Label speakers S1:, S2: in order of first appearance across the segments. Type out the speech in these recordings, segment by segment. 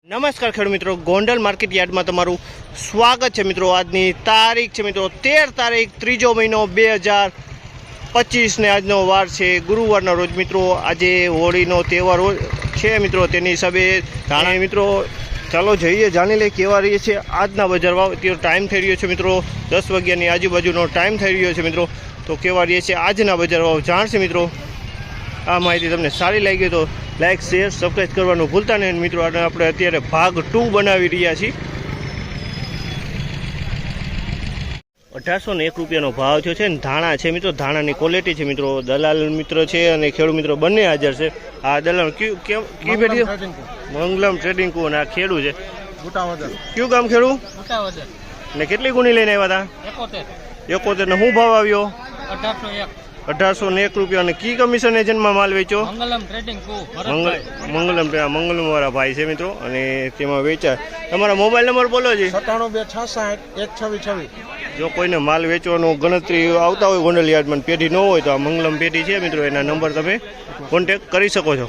S1: નમસ્કાર ખેડૂત મિત્રો, ગોંડલ માર્કેટ યાર્ડમાં તમારું સ્વાગત છે મિત્રો। આજની તારીખ છે મિત્રો 13 તારીખ 3જો મહિનો 2025 ને આજનો વાર છે ગુરુવારના રોજ મિત્રો। આજે હોળીનો તહેવાર છે મિત્રો, તેની હિસાબે ધાણા મિત્રો ચાલો જઈએ જાણી લઈએ કેવા રહી છે આજના બજાર ભાવ। અત્યારે ટાઈમ થઈ રહ્યો છે મિત્રો 10 વાગ્યાની આજુબાજુનો ટાઈમ થઈ રહ્યો છે મિત્રો। તો કેવા રહી છે આજના બજાર ભાવ જાણશે મિત્રો। આ માહિતી તમને સારી લાગી તો લાઈક શેર સબસ્ક્રાઈબ કરવાનું ભૂલતા નહીં મિત્રો। અને આપણે અત્યારે ભાગ 2 બનાવી રહ્યા છીએ। 1801 રૂપિયાનો ભાવ થયો છે ને ધાણા છે મિત્રો, ધાણાની ક્વોલિટી છે મિત્રો। દલાલ મિત્ર છે અને ખેડૂત મિત્રો બંને હાજર છે। આ દલાલ કી બેઠી મંગલમ ટ્રેડિંગ કો અને આ ખેડૂત છે કયું ગામ ખેડૂત ને કેટલી ગુણી લઈને આવ્યા હતા? 71 ને શું ભાવ આવ્યો? 1801 રૂપિયા। અને કી કમિશન એજન્ટમાં માલ વેચો? મંગલમ વાળા ભાઈ છે મિત્રો અને તેમાં વેચાય। તમારા મોબાઈલ નંબર બોલો જી।
S2: 9726612626।
S1: જો કોઈને માલ વેચવાનો ગણતરી આવતા હોય ગોંડલ યાર્ડમાં પેઢી ન હોય તો આ મંગલમ પેઢી છે મિત્રો, એના નંબર તમે કોન્ટેક્ટ કરી શકો છો।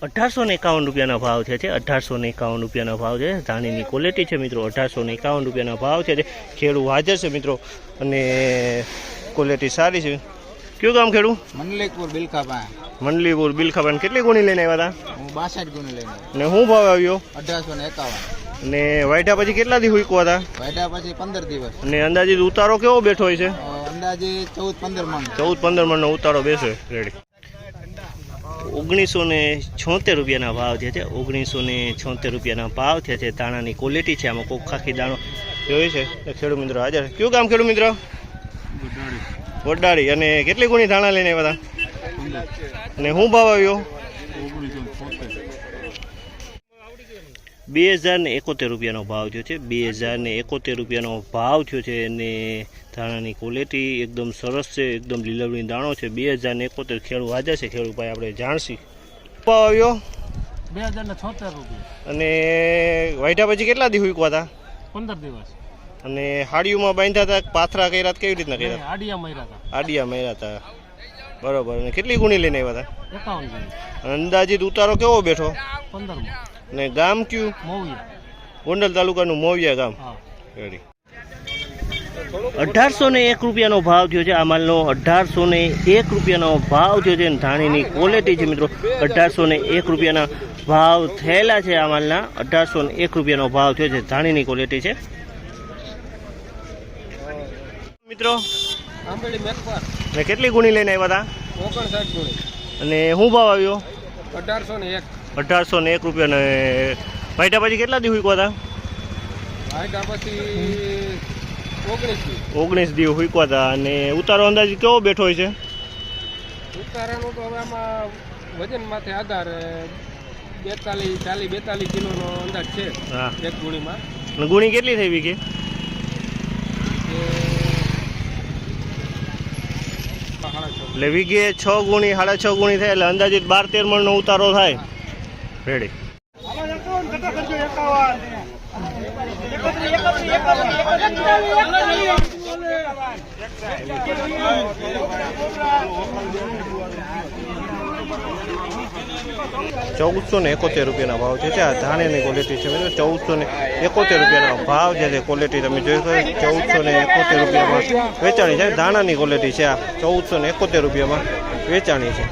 S1: 1851 રૂપિયાના ભાવ છે। 1851 રૂપિયાના ભાવ છે। ધાણીની ક્વોલિટી છે મિત્રો। 1851 રૂપિયાના ભાવ છે। ખેડૂત હાજર છે મિત્રો અને ક્વોલિટી સારી છે। કયું ગામ ખેડૂત?
S2: મંડલીપુર બિલખાબા।
S1: મંડલીપુર બિલખાબા। કેટલી ગુણી લઈને આવ્યા હતા?
S2: હું 62 ગુણી લઈને આવ્યો।
S1: ને શું ભાવ આવ્યો?
S2: 1851।
S1: ને વાયટા પછી કેટલા દી હુંકવા હતા?
S2: વાયટા પછી 15 દિવસ।
S1: અને અંદાજિત ઉતારો કેવો બેઠો હોય છે?
S2: અંદાજે 14-15 મણ।
S1: 14-15 મણનો ઉતારો બેસે રેડી। 1976 રૂપિયાના ભાવ છે। 1976 રૂપિયાના ભાવ છે। દાણાની ક્વોલિટી છે। આમાં કોક ખાખી દાણો જોઈ છે ખેડૂત મિત્રો હાજર। કયું ગામ ખેડૂત મિત્રો? વડાળી। અને કેટલી ગુણી ધાણા લઈને આવ્યા હતા? અને શું ભાવ આવ્યો? 2071 રૂપિયાનો ભાવ થયો છે। 2071 રૂપિયાનો ભાવ થયો છે અને ધાણાની ક્વોલિટી એકદમ સરસ છે, એકદમ લીલવણી દાણો છે। 2071 ખેડૂત હાજર છે, ખેડૂત ભાઈ આપણે જાણશી। ભાવ આવ્યો
S2: 2076 રૂપિયા।
S1: અને વાયટા પછી કેટલા દી હુંકવા હતા?
S2: 15 દિવસ।
S1: અને હાડીઓમાં બાંધ્યા હતા પાથરા કર્યા કેવી રીતના કર્યા?
S2: આડિયા માર્યા હતા।
S1: આડિયા માર્યા હતા બરોબર। અને કેટલી ગુણી લઈને આવ્યા હતા?
S2: 51 ગુણી।
S1: અંદાજિત ઉતારો કેવો બેઠો?
S2: 15 મણ।
S1: ને ગામ કયું?
S2: મોવિયા,
S1: ગોંડલ તાલુકાનું મોવિયા ગામ।
S2: હા
S1: રેડી। 1801 રૂપિયાનો ભાવ થયો છે આ માલનો। 1801 રૂપિયાનો ભાવ થયો છે। ધાણીની ક્વોલિટી છે મિત્રો। 1801 રૂપિયાના ભાવ થયેલા છે આ માલના। 1801 રૂપિયાનો ભાવ થયો છે, ધાણીની ક્વોલિટી છે મિત્રો। ને કેટલી ગુણી લઈને આવ્યા હતા?
S2: 59 ગુણી।
S1: અને શું ભાવ આવ્યો?
S2: 1801।
S1: 1801 રૂપિયા। ને વાયટા પછી કેટલા દી હુંકવા હતા?
S2: વાયટા પછી
S1: 19 દી હુંકવા હતા। અને ઉતારો અંદાજ કેવો બેઠો હોય છે?
S2: ઉતારાનો તો હવે આમાં વજન માથે આધાર 42 કિલોનો અંદાજ છે
S1: હા
S2: એક ગુણીમાં।
S1: અને ગુણી કેટલી થઈ વીઘે? એટલે વીઘે 6 ગુણી 6.5 ગુણી થાય એટલે અંદાજિત 12-13 મણનો ઉતારો થાય। રેડી। ₹1471 રૂપિયાના ભાવ છે। આ ધાણાની ક્વોલિટી છે મિત્રો। 1471 રૂપિયાનો ભાવ છે। ક્વોલિટી તમે જોઈ શકો 1471 રૂપિયામાં વેચાણી છે। ધાણાની ક્વોલિટી છે આ 1471 રૂપિયામાં વેચાણી છે।